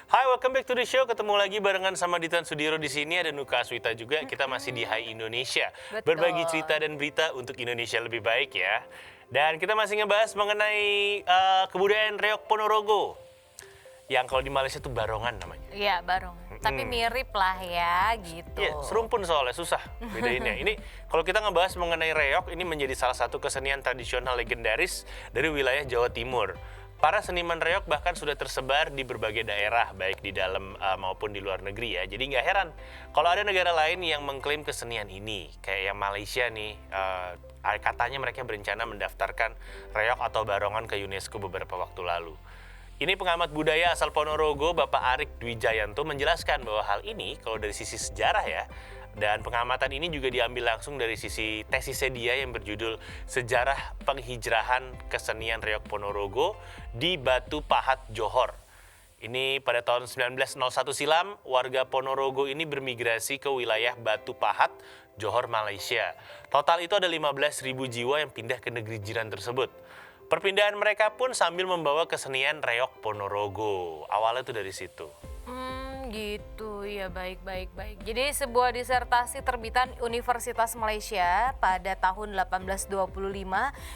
Hai, welcome back to the show. Ketemu lagi barengan sama Ditan Sudiro di sini, ada Nuka Aswita juga. Kita masih di Hai Indonesia. Betul. Berbagi cerita dan berita untuk Indonesia lebih baik ya. Dan kita masih ngebahas mengenai kebudayaan Reok Ponorogo. Yang kalau di Malaysia tuh barongan namanya. Iya, barong. Tapi mirip lah ya gitu. Iya, serumpun soalnya susah bedainnya. Ini kalau kita ngebahas mengenai reok, ini menjadi salah satu kesenian tradisional legendaris dari wilayah Jawa Timur. Para seniman reok bahkan sudah tersebar di berbagai daerah, baik di dalam maupun di luar negeri ya. Jadi nggak heran kalau ada negara lain yang mengklaim kesenian ini. Kayak yang Malaysia nih, katanya mereka berencana mendaftarkan reok atau barongan ke UNESCO beberapa waktu lalu. Ini pengamat budaya asal Ponorogo, Bapak Arik Dwi Jayanto menjelaskan bahwa hal ini kalau dari sisi sejarah ya, dan pengamatan ini juga diambil langsung dari sisi tesisnya dia yang berjudul Sejarah Penghijrahan Kesenian Reok Ponorogo di Batu Pahat, Johor. Ini pada tahun 1901 silam, warga Ponorogo ini bermigrasi ke wilayah Batu Pahat, Johor, Malaysia. Total itu ada 15.000 jiwa yang pindah ke negeri jiran tersebut. Perpindahan mereka pun sambil membawa kesenian reok Ponorogo. Awalnya tuh dari situ. Gitu ya, baik. Jadi sebuah disertasi terbitan Universitas Malaysia pada tahun 1825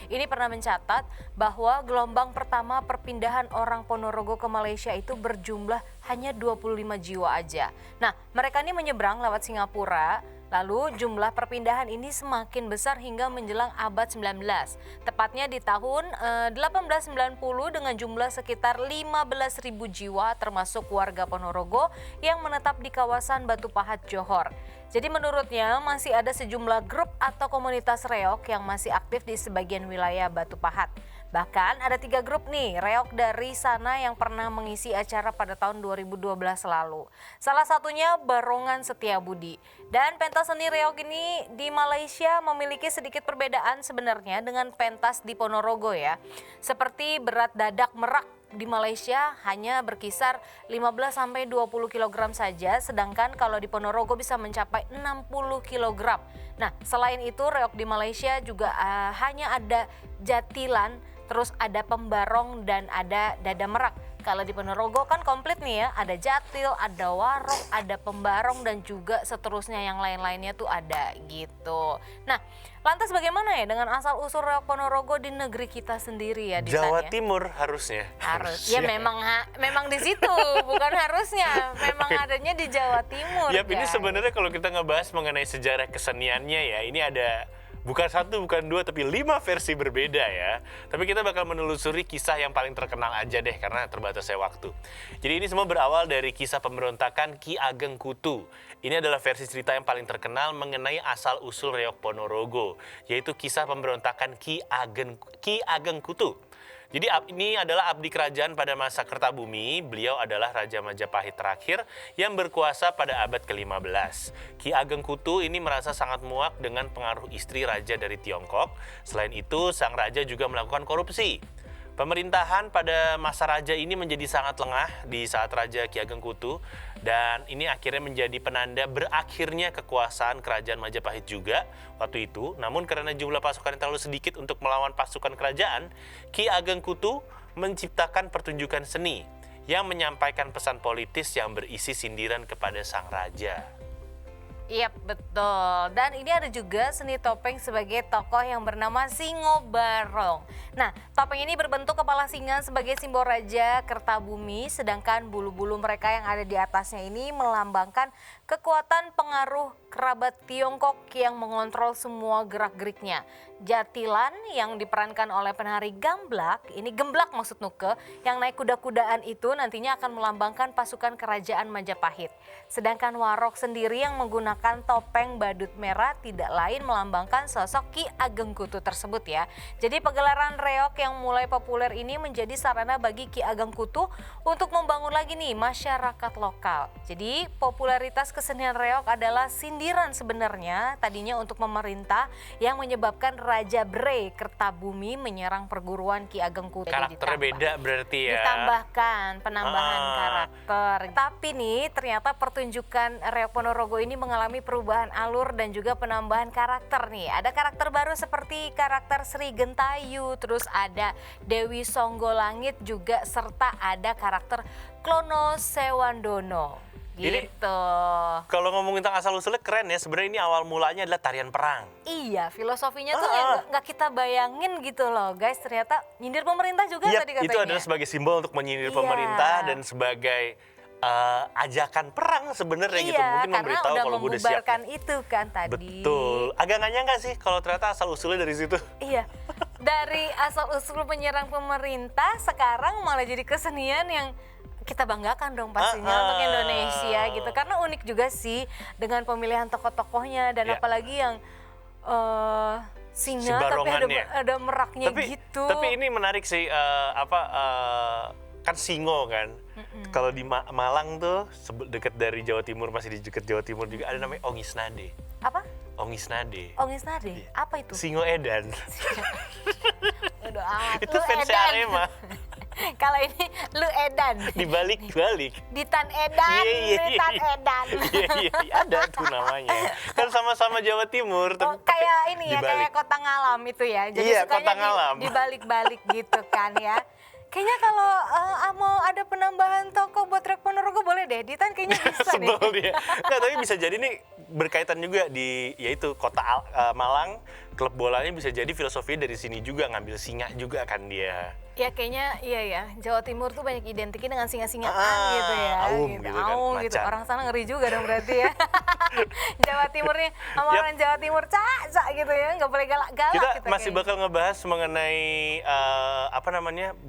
ini pernah mencatat bahwa gelombang pertama perpindahan orang Ponorogo ke Malaysia itu berjumlah hanya 25 jiwa aja. Nah, mereka ini menyeberang lewat Singapura. Lalu jumlah perpindahan ini semakin besar hingga menjelang abad 19. Tepatnya di tahun 1890 dengan jumlah sekitar 15.000 jiwa termasuk warga Ponorogo yang menetap di kawasan Batu Pahat, Johor. Jadi menurutnya masih ada sejumlah grup atau komunitas reok yang masih aktif di sebagian wilayah Batu Pahat. Bahkan ada 3 grup nih reok dari sana yang pernah mengisi acara pada tahun 2012 lalu. Salah satunya Barongan Setiabudi. Dan pentas seni reok ini di Malaysia memiliki sedikit perbedaan sebenarnya dengan pentas di Ponorogo ya. Seperti berat dadak merak di Malaysia hanya berkisar 15-20 kg saja, sedangkan kalau di Ponorogo bisa mencapai 60 kg. Nah, selain itu reok di Malaysia juga hanya ada jatilan, terus ada pembarong dan ada dada merak. Kalau di Ponorogo kan komplit nih ya, ada jatil, ada warok, ada pembarong dan juga seterusnya yang lain-lainnya tuh ada gitu. Nah, lantas bagaimana ya dengan asal-usul reok Ponorogo di negeri kita sendiri ya, Ditan, Jawa ya? Timur harusnya. Ya memang di situ, bukan harusnya. Memang adanya di Jawa Timur. Yap, ini guys. sebenarnya kalau kita ngebahas mengenai sejarah keseniannya ya, ini ada bukan 1, bukan 2, tapi 5 versi berbeda ya. Tapi kita bakal menelusuri kisah yang paling terkenal aja deh, karena terbatasnya waktu. Jadi ini semua berawal dari kisah pemberontakan Ki Ageng Kutu. Ini adalah versi cerita yang paling terkenal mengenai asal-usul reok Ponorogo, yaitu kisah pemberontakan Ki Ageng Kutu. Jadi ini adalah abdi kerajaan pada masa Kertabumi. Beliau adalah Raja Majapahit terakhir yang berkuasa pada abad ke-15. Ki Ageng Kutu ini merasa sangat muak dengan pengaruh istri raja dari Tiongkok. Selain itu, sang raja juga melakukan korupsi. Pemerintahan pada masa raja ini menjadi sangat lengah di saat Raja Ki Ageng Kutu, dan ini akhirnya menjadi penanda berakhirnya kekuasaan kerajaan Majapahit juga waktu itu. Namun karena jumlah pasukan yang terlalu sedikit untuk melawan pasukan kerajaan, Ki Ageng Kutu menciptakan pertunjukan seni yang menyampaikan pesan politis yang berisi sindiran kepada sang raja. Iya, betul. Dan ini ada juga seni topeng sebagai tokoh yang bernama Singo Barong. Nah, topeng ini berbentuk kepala singa sebagai simbol Raja Kertabumi, sedangkan bulu-bulu mereka yang ada di atasnya ini melambangkan kekuatan pengaruh kerabat Tiongkok yang mengontrol semua gerak-geriknya. Jatilan yang diperankan oleh penari Gamblak, ini Gemblak maksud Nuke, yang naik kuda-kudaan itu nantinya akan melambangkan pasukan kerajaan Majapahit. Sedangkan Warok sendiri yang menggunakan topeng badut merah tidak lain melambangkan sosok Ki Ageng Kutu tersebut ya. Jadi pagelaran reok yang mulai populer ini menjadi sarana bagi Ki Ageng Kutu untuk membangun lagi nih masyarakat lokal. Jadi popularitas kesenian reok adalah sindiran sindiran sebenarnya tadinya untuk pemerintah yang menyebabkan Raja Bre Kertabumi menyerang perguruan Ki Ageng Kutu. Karakternya beda berarti ya. Ditambahkan penambahan karakter. Tapi nih ternyata pertunjukan Reog Ponorogo ini mengalami perubahan alur dan juga penambahan karakter nih. Ada karakter baru seperti karakter Sri Gentayu, terus ada Dewi Songgolangit juga, serta ada karakter Klono Sewandono. Gitu. Kalau ngomongin tentang asal usulnya keren ya. Sebenarnya ini awal mulanya adalah tarian perang. Iya, filosofinya tuh nggak kita bayangin gitu loh, guys. Ternyata nyindir pemerintah juga Iya, tadi katanya. itu adalah sebagai simbol untuk menyindir Iya. pemerintah dan sebagai ajakan perang sebenarnya gitu. Mungkin karena memberitahu udah kalau gue udah siap. membubarkan itu kan tadi. Betul. Agak nggak nyangka sih kalau ternyata asal usulnya dari situ. Iya. Dari asal usul menyerang pemerintah sekarang malah jadi kesenian yang kita banggakan dong pastinya untuk Indonesia gitu. Karena unik juga sih dengan pemilihan tokoh-tokohnya dan Ya. apalagi yang singa Si tapi barongannya. ada meraknya gitu. Tapi ini menarik sih kan singo kan. Kalau di Malang tuh dekat dari Jawa Timur, masih di dekat Jawa Timur juga ada namanya Ongisnade. Apa? Ongisnade. Ongisnade? Apa itu? Singo Edan. Udah amat. Itu Lu fans edan. Arema. Kalau ini lu edan. Dibalik-balik. Ditan edan, Ditan edan. Iya, ada tuh namanya. Kan sama-sama Jawa Timur. Oh, kayak ini ya, dibalik. kayak kota ngalam itu ya. Jadi Iya, sukanya kota ngalam. dibalik-balik gitu kan ya. Kayaknya kalau mau ada penambahan toko buat Reog Ponorogo boleh deh. Ditan kayaknya bisa nih. Sebel dia. Nggak, tapi bisa jadi nih berkaitan juga di yaitu kota Malang, klub bolanya bisa jadi filosofinya dari sini juga, ngambil singa juga kan dia. Ya kayaknya iya ya, Jawa Timur tuh banyak identiknya dengan singa-singaan gitu ya. Aum gitu kan, Aum gitu. macan. Orang sana ngeri juga dong berarti ya. Jawa Timur nih sama orang Jawa Timur cak gitu ya, nggak boleh galak-galak. Kita kayaknya. masih bakal ngebahas mengenai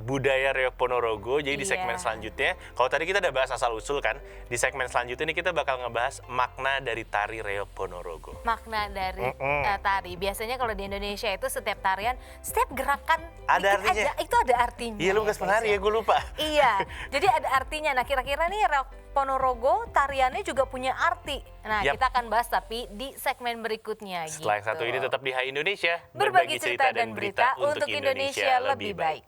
budaya Reog Ponorogo. Jadi di segmen Iya. selanjutnya, kalau tadi kita udah bahas asal usul kan, di segmen selanjutnya ini kita bakal ngebahas makna dari tari Reog Ponorogo. Makna dari tari. Biasanya kalau di Indonesia itu setiap tarian, setiap gerakan Ada dikit artinya. aja, itu ada artinya. Iya, lu bekas penari ya, gue lupa. Iya, jadi ada artinya. Nah, kira-kira nih Reog Ponorogo tariannya juga punya arti. Nah, Yap. kita akan bahas tapi di segmen berikutnya. Setelah yang gitu. satu ini tetap di Hai Indonesia, Berbagi cerita dan berita untuk Indonesia lebih baik.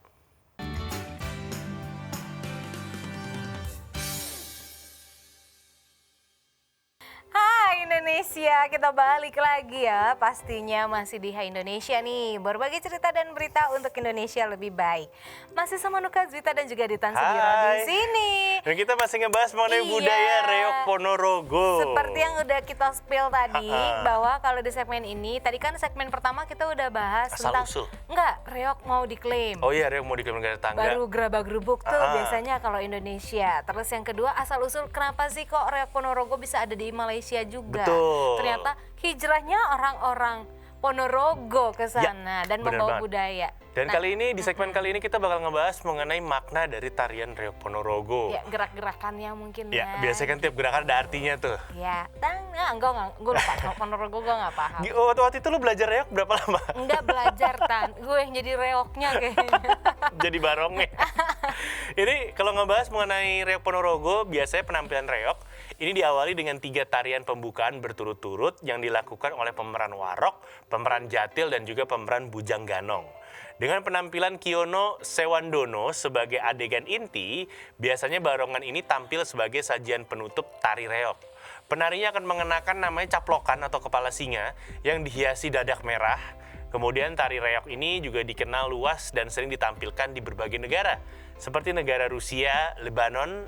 Hai Indonesia, kita balik lagi ya. Pastinya masih di Hai Indonesia nih. Berbagi cerita dan berita untuk Indonesia lebih baik. Masih sama Nuka Zwita dan juga Ditan Sudiro di Hai. sini. Dan kita masih ngebahas mengenai Iya. budaya Reog Ponorogo. Seperti yang udah kita spill tadi, bahwa kalau di segmen ini, tadi kan segmen pertama kita udah bahas Asal tentang usul. enggak, Reog mau diklaim. Oh iya, Reog mau diklaim negara tetangga. Baru gerabak-gerubuk tuh biasanya kalau Indonesia. Terus yang kedua, asal usul kenapa sih kok Reog Ponorogo bisa ada di Malaysia juga? Betul. Ternyata hijrahnya orang-orang Ponorogo ke sana dan bener membawa banget. budaya. Dan Nah, kali ini di segmen kali ini kita bakal ngebahas mengenai makna dari tarian Reog Ponorogo. ya gerak-gerakannya mungkin Ya, biasanya kan tiap gerakan ada artinya tuh. Ya, enggak, gue lupa. Kalau Ponorogo gue nggak paham. Waktu itu lu belajar Reog berapa lama? Enggak belajar gue yang jadi reoknya kayaknya. Jadi barongnya. Ini kalau ngebahas mengenai Reog Ponorogo, biasanya penampilan Reog ini diawali dengan 3 tarian pembukaan berturut-turut yang dilakukan oleh pemeran Warok, pemeran Jatil, dan juga pemeran Bujang Ganong. Dengan penampilan Kiono Sewandono sebagai adegan inti, biasanya barongan ini tampil sebagai sajian penutup tari Reog. Penarinya akan mengenakan namanya caplokan atau kepala singa yang dihiasi dadak merah. Kemudian tari Reog ini juga dikenal luas dan sering ditampilkan di berbagai negara, seperti negara Rusia, Lebanon,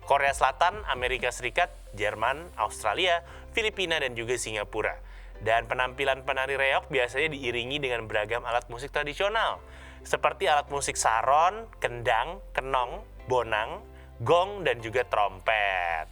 Korea Selatan, Amerika Serikat, Jerman, Australia, Filipina, dan juga Singapura. Dan penampilan penari Reog biasanya diiringi dengan beragam alat musik tradisional, seperti alat musik saron, kendang, kenong, bonang, gong, dan juga trompet.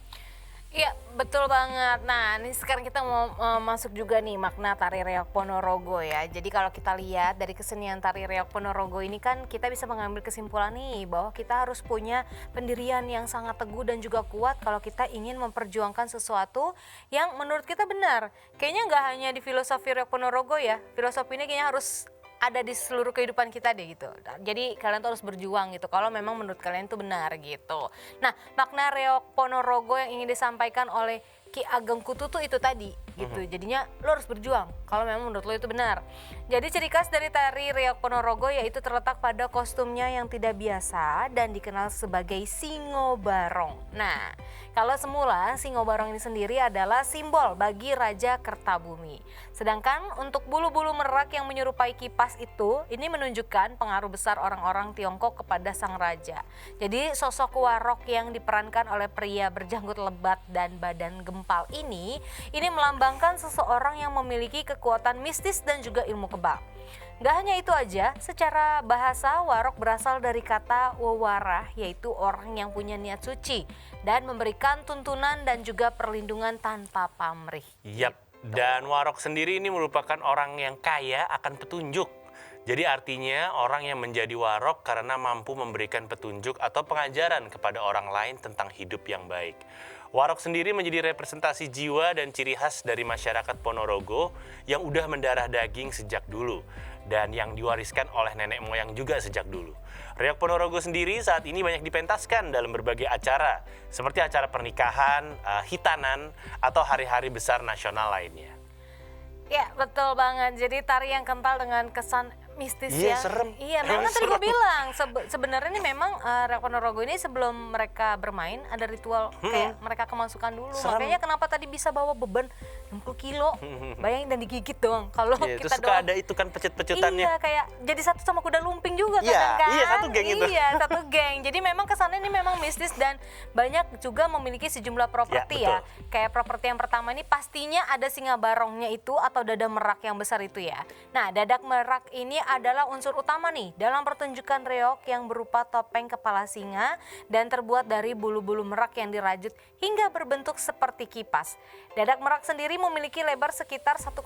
Iya, betul banget. Nah, ini sekarang kita mau masuk juga nih makna tari Reog Ponorogo ya. Jadi kalau kita lihat dari kesenian tari Reog Ponorogo ini kan kita bisa mengambil kesimpulan nih bahwa kita harus punya pendirian yang sangat teguh dan juga kuat kalau kita ingin memperjuangkan sesuatu yang menurut kita benar. Kayaknya nggak hanya di filosofi Reog Ponorogo ya. Filosofi ini kayaknya harus ada di seluruh kehidupan kita deh gitu. Jadi kalian tuh harus berjuang gitu kalau memang menurut kalian itu benar gitu. Nah, makna Reog Ponorogo yang ingin disampaikan oleh Ki Ageng Kutu tuh itu tadi gitu. Jadinya lo harus berjuang kalau memang menurut lo itu benar. Jadi ciri khas dari tari Reog Ponorogo yaitu terletak pada kostumnya yang tidak biasa dan dikenal sebagai Singo Barong. Nah, kalau semula Singo Barong ini sendiri adalah simbol bagi Raja Kertabumi. Sedangkan untuk bulu-bulu merak yang menyerupai kipas itu, ini menunjukkan pengaruh besar orang-orang Tiongkok kepada sang raja. Jadi sosok warok yang diperankan oleh pria berjanggut lebat dan badan gempal ini melambangkan seseorang yang memiliki kekuatan mistis dan juga ilmu kebal. Gak hanya itu aja, secara bahasa warok berasal dari kata wewarah, yaitu orang yang punya niat suci dan memberikan tuntunan dan juga perlindungan tanpa pamrih. Yap, dan warok sendiri ini merupakan orang yang kaya akan petunjuk. Jadi artinya orang yang menjadi warok karena mampu memberikan petunjuk atau pengajaran kepada orang lain tentang hidup yang baik. Warok sendiri menjadi representasi jiwa dan ciri khas dari masyarakat Ponorogo yang udah mendarah daging sejak dulu dan yang diwariskan oleh nenek moyang juga sejak dulu. Reog Ponorogo sendiri saat ini banyak dipentaskan dalam berbagai acara seperti acara pernikahan, hitanan, atau hari-hari besar nasional lainnya. Ya, betul banget. Jadi tari yang kental dengan kesan mistis Iya, ya. serem. Iya, memang tadi gue bilang sebenarnya ini memang Reog Ponorogo ini sebelum mereka bermain ada ritual kayak mereka kemasukan dulu. Serem. Makanya kenapa tadi bisa bawa beban 60 kilo. Bayangin dan digigit doang. Kalau Iya, kita terus suka doang. ada itu kan pecut-pecutannya. Iya, kayak jadi satu sama kuda lumping juga Iya, kadang kan. iya, satu geng itu. Iya, satu geng. Jadi memang kesannya ini memang mistis dan banyak juga memiliki sejumlah properti Ya, ya. Kayak properti yang pertama ini pastinya ada singa barongnya itu atau dada merak yang besar itu ya. Nah, dadak merak ini adalah unsur utama nih dalam pertunjukan reog yang berupa topeng kepala singa dan terbuat dari bulu-bulu merak yang dirajut hingga berbentuk seperti kipas. Dadak merak sendiri memiliki lebar sekitar 1,50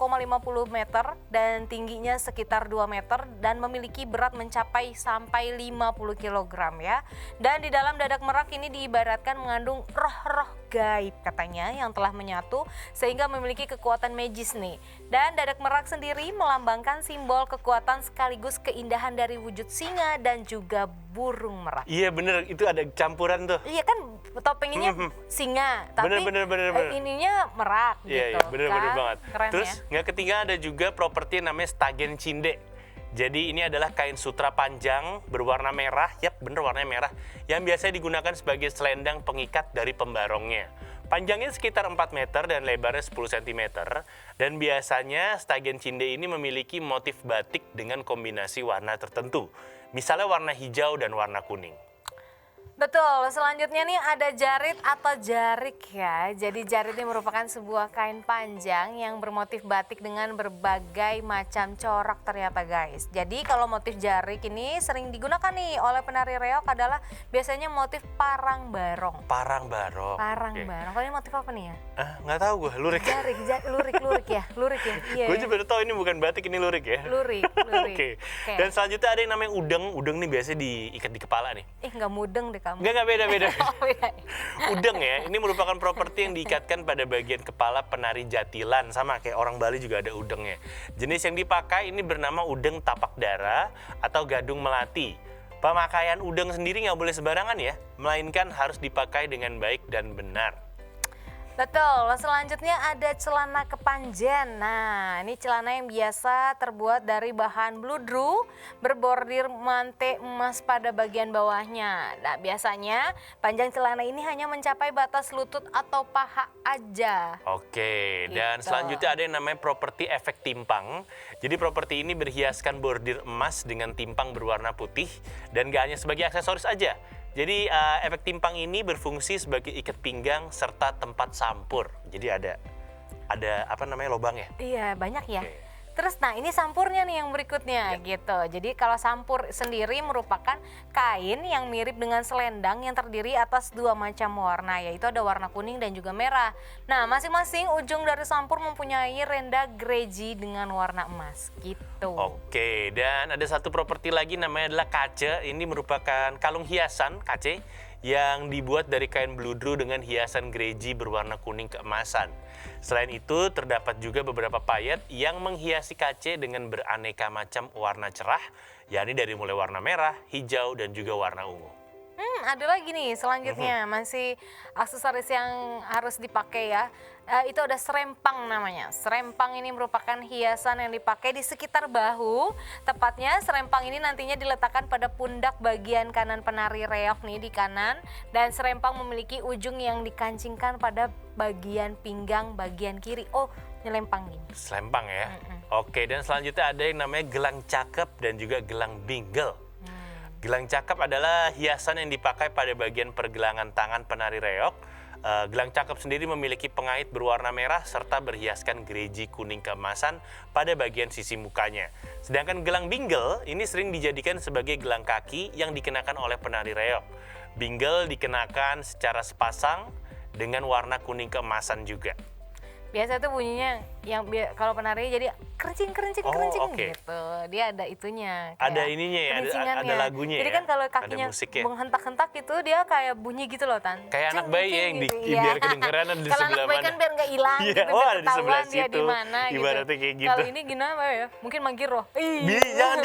meter dan tingginya sekitar 2 meter dan memiliki berat mencapai sampai 50 kg ya. Dan di dalam dadak merak ini diibaratkan mengandung roh-roh gaib katanya yang telah menyatu sehingga memiliki kekuatan magis nih. Dan dadak merak sendiri melambangkan simbol kekuatan sekaligus keindahan dari wujud singa dan juga burung merak. Iya bener, itu ada campuran tuh. Iya kan topenginya singa, tapi Bener. ininya merak Iya, gitu. bener kan? banget. Keren Terus ya. nggak ketinggalan ada juga properti yang namanya Stagen Cinde. Jadi ini adalah kain sutra panjang berwarna merah, yap bener warnanya merah, yang biasa digunakan sebagai selendang pengikat dari pembarongnya. Panjangnya sekitar 4 meter dan lebarnya 10 cm. Dan biasanya Stagen Cinde ini memiliki motif batik dengan kombinasi warna tertentu. Misalnya warna hijau dan warna kuning. Betul, selanjutnya nih ada jarit atau jarik ya. Jadi jarit ini merupakan sebuah kain panjang yang bermotif batik dengan berbagai macam corak ternyata guys. Jadi kalau motif jarik ini sering digunakan nih oleh penari reog adalah biasanya motif parang barong. Parang barong. Parang Oke. barong. Kalau ini motif apa nih ya? Nggak tahu gue, lurik. Jarik, lurik ya. Lurik ya. Iya. Gue juga baru tahu ini bukan batik, ini lurik ya. Lurik. Oke. Dan selanjutnya ada yang namanya udeng. Udeng nih biasanya diikat di kepala nih. Nggak mudeng deh kamu. Nggak beda. Oh, iya. Udeng ya, ini merupakan properti yang diikatkan pada bagian kepala penari jatilan. Sama kayak orang Bali juga ada udengnya. Jenis yang dipakai ini bernama udeng tapak dara atau gadung melati. Pemakaian udeng sendiri nggak boleh sembarangan ya, melainkan harus dipakai dengan baik dan benar. Betul, selanjutnya ada celana kepanjen. Nah, ini celana yang biasa terbuat dari bahan bludru, berbordir mante emas pada bagian bawahnya. Nah, biasanya panjang celana ini hanya mencapai batas lutut atau paha aja. Oke, dan Gitu. selanjutnya ada yang namanya properti efek timpang. Jadi properti ini berhiaskan bordir emas dengan timpang berwarna putih dan gak hanya sebagai aksesoris aja. Jadi efek timpang ini berfungsi sebagai ikat pinggang serta tempat sampur. Jadi ada apa namanya lobang ya? Iya, banyak ya. Oke. Terus nah ini sampurnya nih yang berikutnya gitu. Jadi kalau sampur sendiri merupakan kain yang mirip dengan selendang yang terdiri atas 2 macam warna, yaitu ada warna kuning dan juga merah. Nah, masing-masing ujung dari sampur mempunyai renda gereji dengan warna emas gitu. Oke, dan ada satu properti lagi namanya adalah kace. Ini merupakan kalung hiasan kace yang dibuat dari kain bludru dengan hiasan gereji berwarna kuning keemasan. Selain itu, terdapat juga beberapa payet yang menghiasi kace dengan beraneka macam warna cerah, yakni dari mulai warna merah, hijau, dan juga warna ungu. Ada lagi nih selanjutnya, masih aksesoris yang harus dipakai ya. Itu ada serempang namanya. Serempang ini merupakan hiasan yang dipakai di sekitar bahu. Tepatnya serempang ini nantinya diletakkan pada pundak bagian kanan penari reog nih di kanan. Dan serempang memiliki ujung yang dikancingkan pada bagian pinggang bagian kiri. Oh, nyelempang gini. Selempang ya. Oke, dan selanjutnya ada yang namanya gelang cakep dan juga gelang bingle. Gelang cakep adalah hiasan yang dipakai pada bagian pergelangan tangan penari reog. Gelang cakep sendiri memiliki pengait berwarna merah serta berhiaskan gereji kuning keemasan pada bagian sisi mukanya. Sedangkan gelang bingle ini sering dijadikan sebagai gelang kaki yang dikenakan oleh penari reog. Bingle dikenakan secara sepasang dengan warna kuning keemasan juga. Biasa tuh bunyinya yang kalau penari jadi kerencing oke. gitu. Dia ada itunya. Ada ininya ya, ada kerencingannya. lagunya Jadi ya, kan kalau ada kakinya musiknya. menghentak-hentak itu dia kayak bunyi gitu loh, Tan. Kayak anak bayi ya yang Iya. biar kedengeran ada di Kalau sebelah anak bayi mana. kan biar nggak hilang Iya, gitu, oh, biar ada di sebelah ketahuan dia di situ. mana gitu. Ibaratnya kayak gitu. Kalau ini gimana ya? Mungkin manggil roh. Jangan,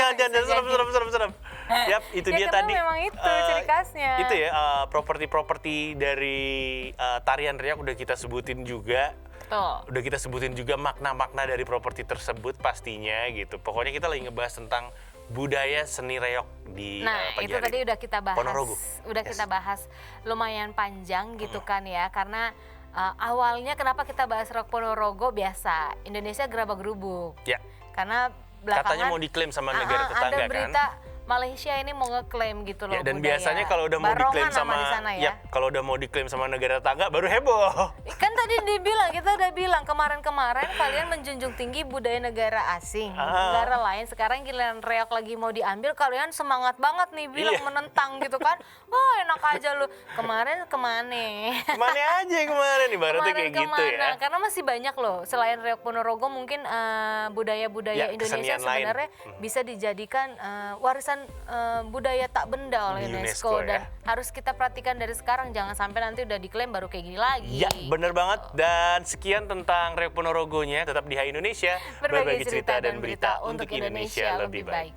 serem. Yap, itu Ya, dia karena tadi. memang itu ciri khasnya. Itu ya, properti-properti dari tarian reog udah kita sebutin juga. Tuh. Udah kita sebutin juga makna-makna dari properti tersebut pastinya gitu. Pokoknya kita lagi ngebahas tentang budaya seni reog di Nah, pagi itu hari tadi ini. udah kita bahas. Ponorogo. Udah Yes. kita bahas lumayan panjang gitu kan ya. Karena awalnya kenapa kita bahas rock Ponorogo biasa Indonesia gerabak-gerubuk. Ya, Karena belakangan katanya mau diklaim sama negara tetangga ada kan. berita Malaysia ini mau ngeklaim gitu loh Ya, dan budaya. biasanya kalau udah mau Barongan diklaim nama sama di sana ya. Yap, kalau udah mau diklaim sama negara tetangga baru heboh. Kan tadi dibilang, kita udah bilang kemarin-kemarin kalian menjunjung tinggi budaya negara asing, negara lain. Sekarang giliran reog lagi mau diambil, kalian semangat banget nih bilang Iya. menentang gitu kan. Oh, enak aja lu. Kemarin kemana? Kemana aja kemarin ibaratnya kayak gitu ya. Karena masih banyak loh selain reog Ponorogo mungkin budaya-budaya Ya, Indonesia kesenian lain. sebenarnya bisa dijadikan warisan budaya tak benda oleh Di UNESCO, UNESCO dan ya. harus kita perhatikan dari sekarang, jangan sampai nanti udah diklaim baru kayak gini lagi. Ya, bener banget. Dan sekian tentang reog Ponorogonya. Tetap di Hai Indonesia. Berbagi cerita dan berita untuk Indonesia lebih baik.